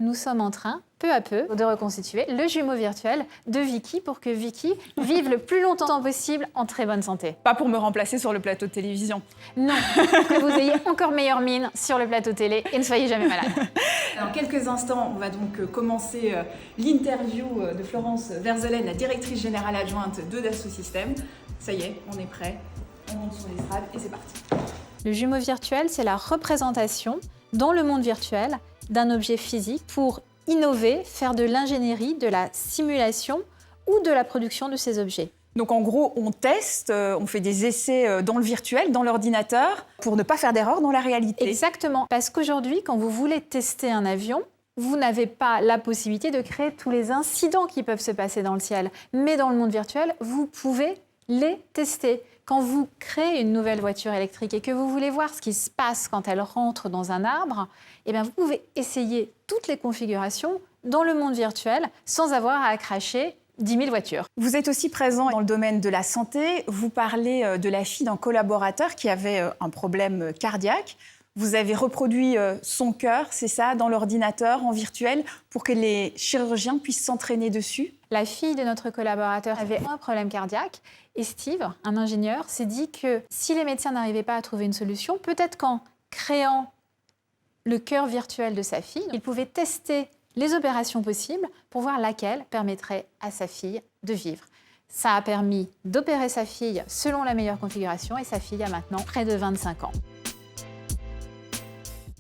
nous sommes en train, peu à peu, de reconstituer le jumeau virtuel de Vicky pour que Vicky vive le plus longtemps possible en très bonne santé. Pas pour me remplacer sur le plateau de télévision. Non, pour que vous ayez encore meilleure mine sur le plateau télé et ne soyez jamais malade. Dans quelques instants, on va donc commencer l'interview de Florence Verzelen, la directrice générale adjointe de Dassault Systèmes. Ça y est, on est prêt, on monte sur l'estrade et c'est parti. Le jumeau virtuel, c'est la représentation dans le monde virtuel d'un objet physique pour innover, faire de l'ingénierie, de la simulation ou de la production de ces objets. Donc en gros, on teste, on fait des essais dans le virtuel, dans l'ordinateur, pour ne pas faire d'erreur dans la réalité. Exactement, parce qu'aujourd'hui, quand vous voulez tester un avion, vous n'avez pas la possibilité de créer tous les incidents qui peuvent se passer dans le ciel. Mais dans le monde virtuel, vous pouvez les tester. Quand vous créez une nouvelle voiture électrique et que vous voulez voir ce qui se passe quand elle rentre dans un arbre, eh bien vous pouvez essayer toutes les configurations dans le monde virtuel sans avoir à cracher 10 000 voitures. Vous êtes aussi présent dans le domaine de la santé. Vous parlez de la fille d'un collaborateur qui avait un problème cardiaque. Vous avez reproduit son cœur, c'est ça, dans l'ordinateur, en virtuel, pour que les chirurgiens puissent s'entraîner dessus. La fille de notre collaborateur avait un problème cardiaque et Steve, un ingénieur, s'est dit que si les médecins n'arrivaient pas à trouver une solution, peut-être qu'en créant le cœur virtuel de sa fille, il pouvait tester les opérations possibles pour voir laquelle permettrait à sa fille de vivre. Ça a permis d'opérer sa fille selon la meilleure configuration et sa fille a maintenant près de 25 ans.